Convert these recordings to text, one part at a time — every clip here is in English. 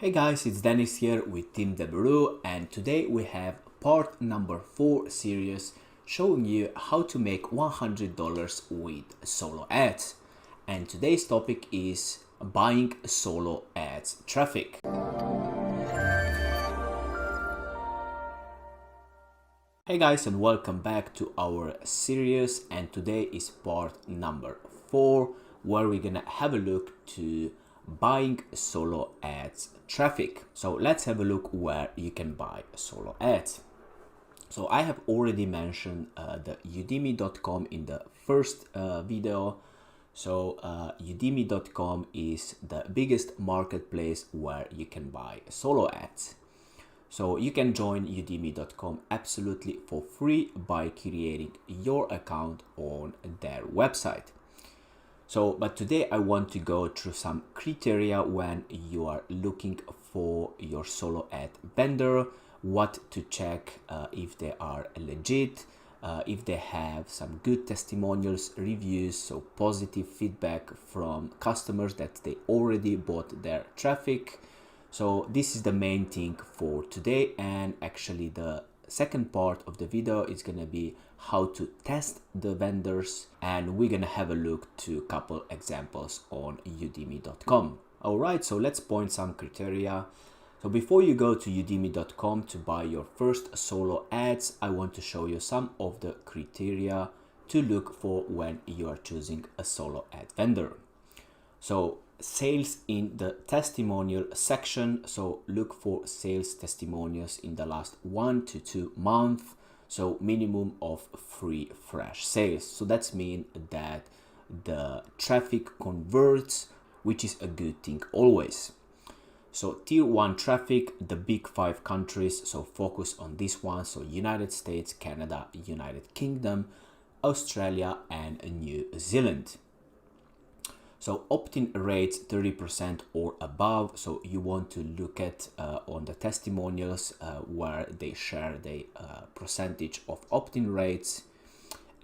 Hey guys, it's Dennis here with Team Devereaux, and today we have part number 4 series showing you how to make $100 with solo ads. And today's topic is buying solo ads traffic. Hey guys, and welcome back to our series, and today is part number 4 where we're gonna have a look to buying solo ads traffic. So let's have a look where you can buy solo ads. So I have already mentioned the udemy.com in the first video. So udemy.com is the biggest marketplace where you can buy solo ads. So you can join udemy.com absolutely for free by creating your account on their website. So, but today I want to go through some criteria when you are looking for your solo ad vendor, what to check if they are legit, if they have some good testimonials, reviews, so positive feedback from customers that they already bought their traffic. So this is the main thing for today, and actually the second part of the video is gonna be how to test the vendors, and we're gonna have a look to a couple examples on udemy.com. All right, so let's point some criteria. So before you go to udemy.com to buy your first solo ads, I want to show you some of the criteria to look for when you are choosing a solo ad vendor. So sales in the testimonial section, so look for sales testimonials in the last 1 to 2 months, so minimum of 3 fresh sales. So that's mean that the traffic converts, which is a good thing always. So tier 1 traffic, the big 5 countries, so focus on this one, so United States, Canada, United Kingdom, Australia and New Zealand. So opt-in rates 30% or above, so you want to look at on the testimonials where they share the percentage of opt-in rates.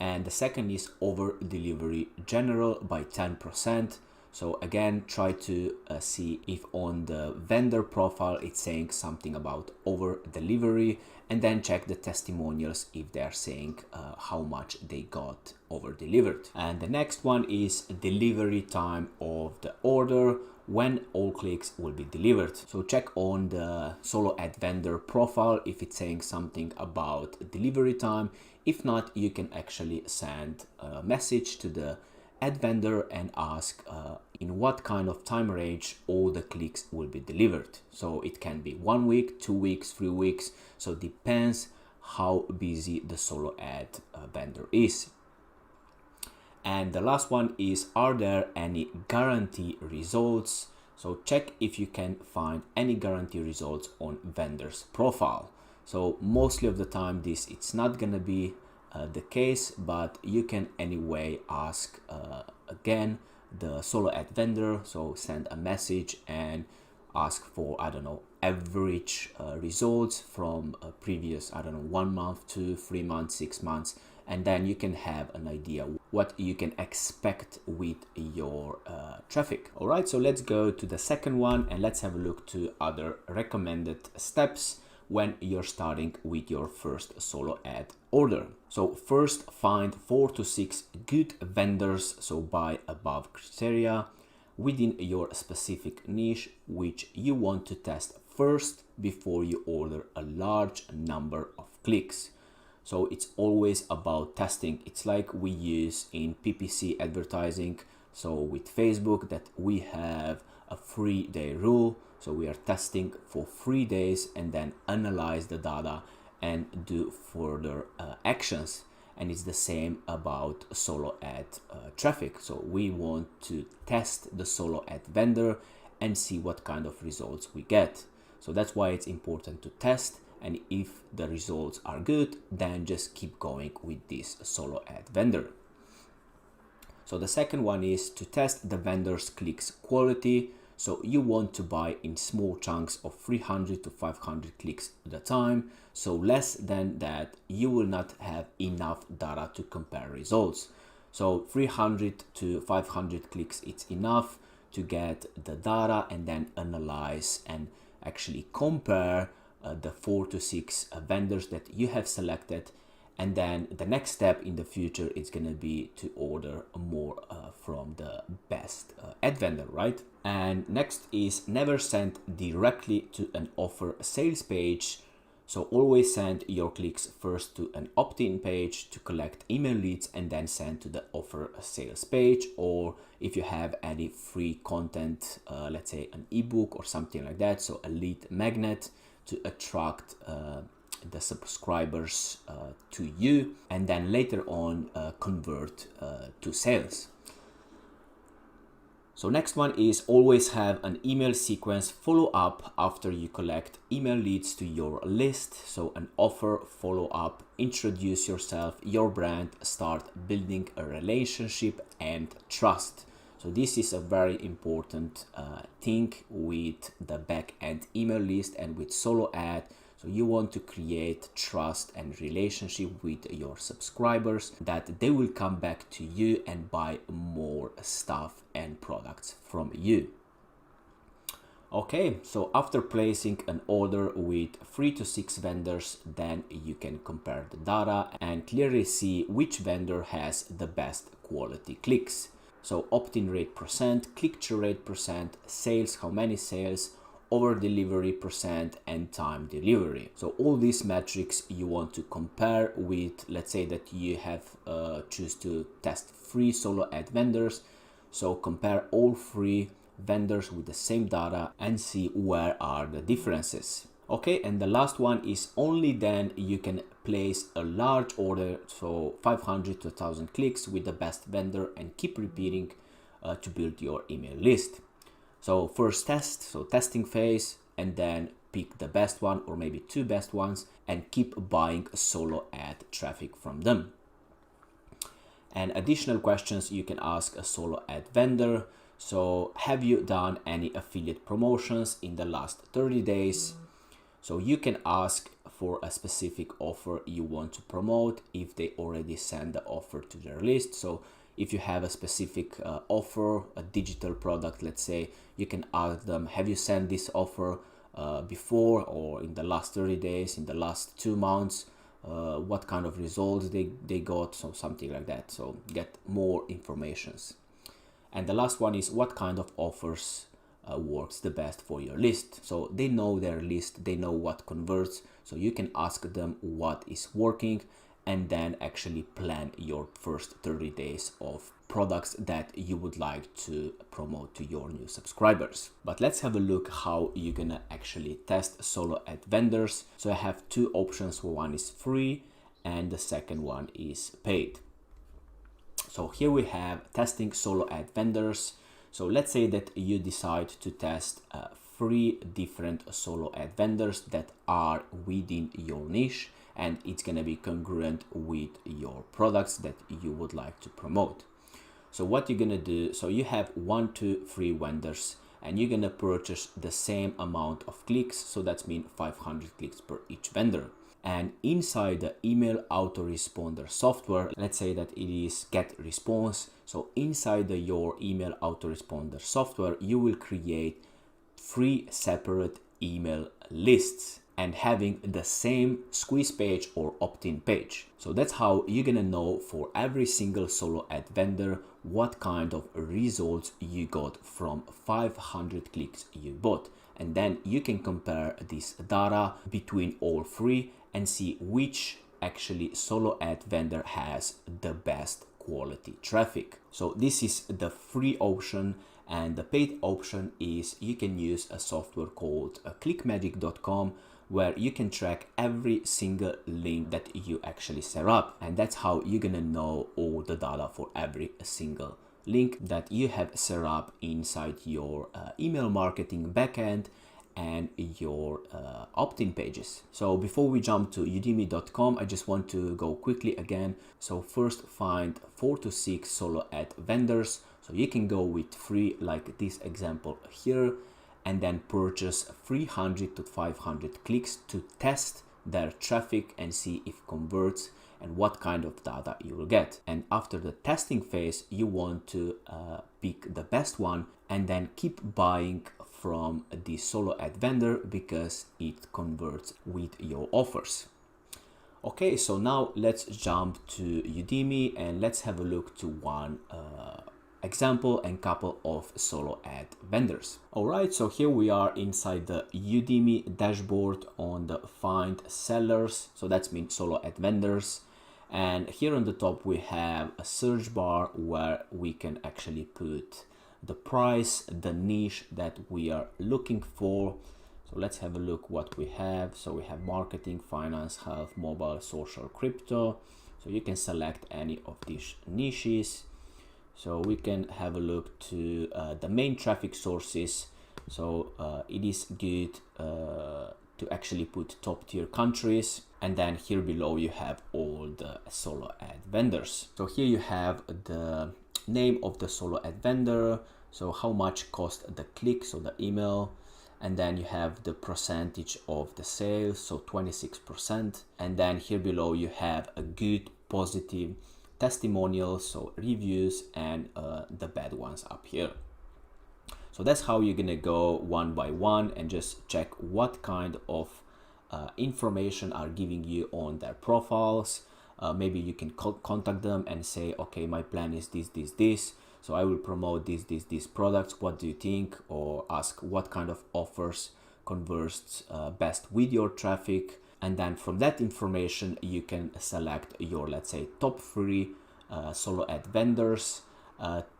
And the second is over delivery general by 10%. So again, try to see if on the vendor profile it's saying something about over delivery, and then check the testimonials if they're saying how much they got over delivered. And the next one is delivery time of the order, when all clicks will be delivered. So check on the solo ad vendor profile if it's saying something about delivery time. If not, you can actually send a message to the ad vendor and ask in what kind of time range all the clicks will be delivered. So it can be 1 week, 2 weeks, 3 weeks. So it depends how busy the solo ad vendor is. And the last one is, are there any guarantee results? So check if you can find any guarantee results on vendor's profile. So mostly of the time it's not gonna be the case, but you can anyway ask again the solo ad vendor, so send a message and ask for, I don't know, average results from previous, I don't know, 1 month, 2, 3 months, 6 months, and then you can have an idea what you can expect with your traffic. All right, so let's go to the second one and let's have a look to other recommended steps when you're starting with your first solo ad order. So first, find 4 to 6 good vendors, so by above criteria within your specific niche which you want to test first before you order a large number of clicks. So it's always about testing. It's like we use in PPC advertising, so with Facebook, that we have a 3-day rule. So we are testing for 3 days and then analyze the data and do further actions. And it's the same about solo ad traffic. So we want to test the solo ad vendor and see what kind of results we get. So that's why it's important to test. And if the results are good, then just keep going with this solo ad vendor. So the second one is to test the vendor's clicks quality. So you want to buy in small chunks of 300 to 500 clicks at a time. So less than that, you will not have enough data to compare results. So 300 to 500 clicks, it's enough to get the data and then analyze and actually compare the 4 to 6 vendors that you have selected, and then the next step in the future is going to be to order more from the best ad vendor, right? And next is never send directly to an offer sales page. So always send your clicks first to an opt-in page to collect email leads and then send to the offer sales page. Or if you have any free content, let's say an ebook or something like that, so a lead magnet to attract the subscribers to you, and then later on convert to sales. So next one is always have an email sequence follow up after you collect email leads to your list. So an offer, follow up, introduce yourself, your brand, start building a relationship and trust. So this is a very important thing with the back-end email list and with solo ad. So you want to create trust and relationship with your subscribers, that they will come back to you and buy more stuff and products from you. Okay, so after placing an order with 3 to 6 vendors, then you can compare the data and clearly see which vendor has the best quality clicks. So opt-in rate percent, click-through rate percent, sales, how many sales, over delivery percent, and time delivery. So all these metrics you want to compare with, let's say that you have choose to test 3 solo ad vendors. So compare all 3 vendors with the same data and see where are the differences. Okay, and the last one is only then you can place a large order, so 500 to 1,000 clicks with the best vendor, and keep repeating to build your email list. So first test, so testing phase, and then pick the best one or maybe 2 best ones and keep buying solo ad traffic from them. And additional questions you can ask a solo ad vendor. So have you done any affiliate promotions in the last 30 days? So you can ask for a specific offer you want to promote if they already send the offer to their list. So if you have a specific offer, a digital product, let's say, you can ask them, have you sent this offer before or in the last 30 days, in the last 2 months? What kind of results they got, so something like that. So get more informations. And the last one is what kind of offers works the best for your list. So they know their list, they know what converts, so you can ask them what is working and then actually plan your first 30 days of products that you would like to promote to your new subscribers. But let's have a look how you're gonna actually test solo ad vendors. So I have 2 options. One is free and the second one is paid. So here we have testing solo ad vendors. So let's say that you decide to test 3 different solo ad vendors that are within your niche, and it's gonna be congruent with your products that you would like to promote. So what you're gonna do, so you have 1, 2, 3 vendors and you're gonna purchase the same amount of clicks. So that's mean 500 clicks per each vendor. And inside the email autoresponder software, let's say that it is GetResponse. So inside your email autoresponder software, you will create 3 separate email lists and having the same squeeze page or opt-in page. So that's how you're gonna know for every single solo ad vendor what kind of results you got from 500 clicks you bought. And then you can compare this data between all 3 and see which actually solo ad vendor has the best quality traffic. So this is the free option, and the paid option is you can use a software called clickmagic.com, where you can track every single link that you actually set up, and that's how you're gonna know all the data for every single link that you have set up inside your email marketing backend and your opt-in pages. So before we jump to udemy.com, I just want to go quickly again. So first find 4 to 6 solo ad vendors. So you can go with 3 like this example here, and then purchase 300 to 500 clicks to test their traffic and see if converts and what kind of data you will get. And after the testing phase, you want to pick the best one and then keep buying from the solo ad vendor because it converts with your offers. Okay, so now let's jump to Udemy and let's have a look to one example and couple of solo ad vendors. All right, so here we are inside the Udemy dashboard on the find sellers. So that's means solo ad vendors. And here on the top, we have a search bar where we can actually put the price, the niche that we are looking for. So let's have a look what we have. So we have marketing, finance, health, mobile, social, crypto. So you can select any of these niches. So we can have a look to the main traffic sources. So it is good to actually put top tier countries. And then here below you have all the solo ad vendors. So here you have the name of the solo ad vendor. So how much cost the click, so the email. And then you have the percentage of the sales, so 26%. And then here below you have a good, positive testimonials, so reviews, and the bad ones up here. So that's how you're gonna go one by one and just check what kind of information are giving you on their profiles. Maybe you can contact them and say, okay, my plan is this. So I will promote these products. What do you think? Or ask what kind of offers converts best with your traffic. And then from that information, you can select your, let's say, top 3 solo ad vendors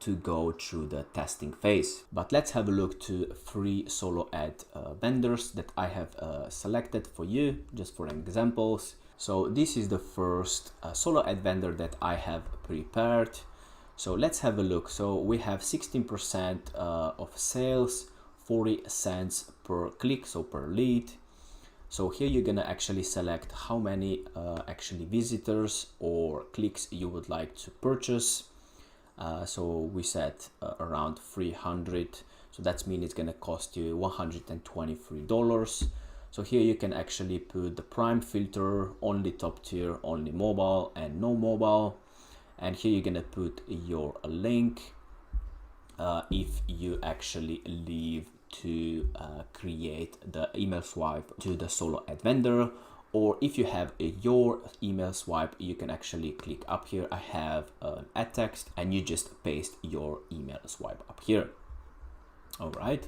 to go through the testing phase. But let's have a look to 3 solo ad vendors that I have selected for you, just for examples. So this is the first solo ad vendor that I have prepared. So let's have a look. So we have 16% of sales, 40 cents per click, so per lead. So here you're gonna actually select how many actually visitors or clicks you would like to purchase. So we set around 300. So that means it's gonna cost you $123. So here you can actually put the prime filter, only top tier, only mobile, and no mobile. And here you're gonna put your link if you actually leave to create the email swipe to the solo ad vendor, or if you have your email swipe, you can actually click up here. I have an ad text and you just paste your email swipe up here. All right,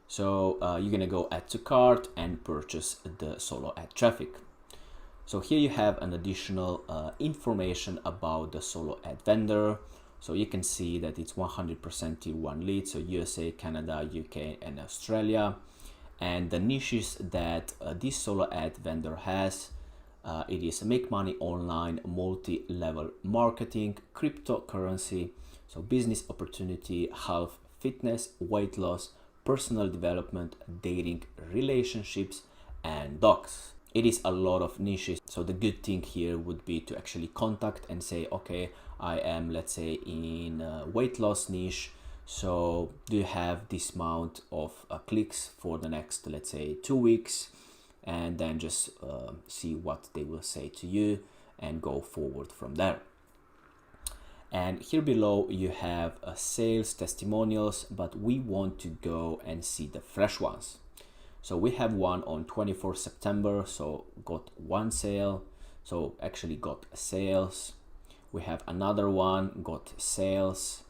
so you're gonna go add to cart and purchase the solo ad traffic. So here you have an additional information about the solo ad vendor. So you can see that it's 100% tier 1 lead, so USA, Canada, UK, and Australia. And the niches that this solo ad vendor has, it is make money online, multi-level marketing, cryptocurrency, so business opportunity, health, fitness, weight loss, personal development, dating, relationships, and docs. It is a lot of niches. So the good thing here would be to actually contact and say, okay, I am, let's say, in a weight loss niche. So do you have this amount of clicks for the next, let's say, 2 weeks? And then just see what they will say to you and go forward from there. And here below you have sales testimonials, but we want to go and see the fresh ones. So we have one on 24 September, so got one sale, so actually got sales. We have another one, got sales,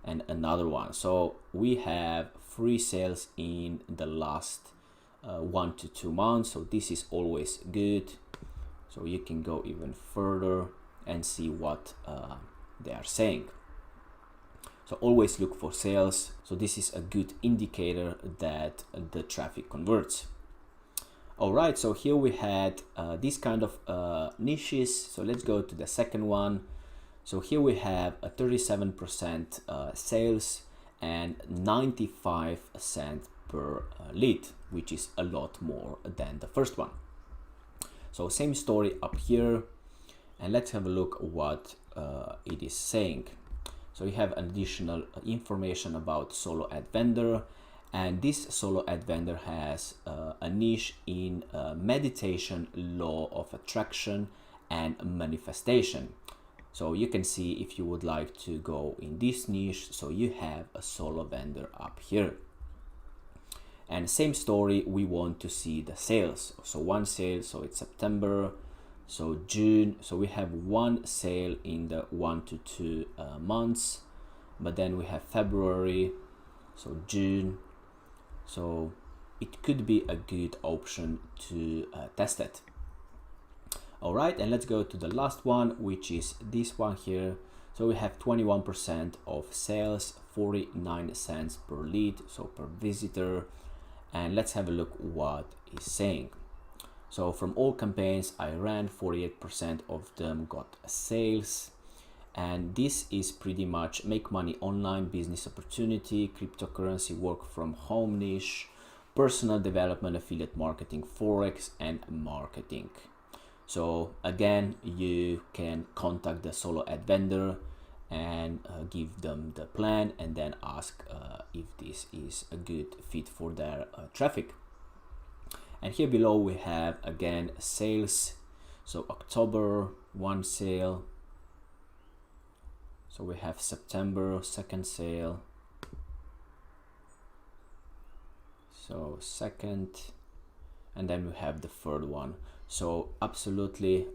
and another one. So we have 3 sales in the last 1 to 2 months, so this is always good. So you can go even further and see what they are saying. So always look for sales. So this is a good indicator that the traffic converts. All right, so here we had this kind of niches. So let's go to the second one. So here we have a 37% sales and 95 cents per lead, which is a lot more than the first one. So same story up here, and let's have a look what it is saying. So you have additional information about solo ad vendor, and this solo ad vendor has a niche in meditation, law of attraction, and manifestation. So you can see if you would like to go in this niche, so you have a solo vendor up here. And same story, we want to see the sales. So one sale, so it's September, so June, so we have one sale in the 1 to 2 months, but then we have February, so June, so it could be a good option to test it. All right, and let's go to the last one, which is this one here. So we have 21% of sales, 49 cents per lead, so per visitor. And let's have a look what it's saying. So from all campaigns I ran, 48% of them got sales. And this is pretty much make money online, business opportunity, cryptocurrency, work from home niche, personal development, affiliate marketing, forex, and marketing. So again, you can contact the solo ad vendor and give them the plan, and then ask if this is a good fit for their traffic. And here below we have again sales. So October, one sale. So we have September, second sale. So second, and then we have the third one. So absolutely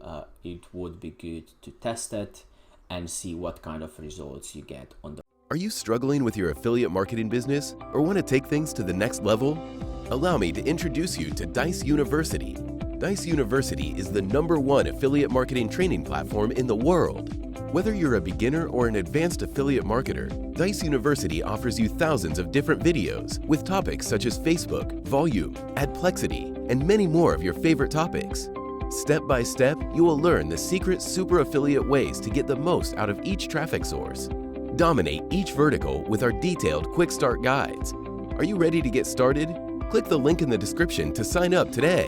it would be good to test it and see what kind of results you get on the. Are you struggling with your affiliate marketing business or want to take things to the next level? Allow me to introduce you to Dijs University. Dijs University is the #1 affiliate marketing training platform in the world. Whether you're a beginner or an advanced affiliate marketer, Dijs University offers you thousands of different videos with topics such as Facebook, volume, adplexity, and many more of your favorite topics. Step by step, you will learn the secret super affiliate ways to get the most out of each traffic source. Dominate each vertical with our detailed quick start guides. Are you ready to get started? Click the link in the description to sign up today.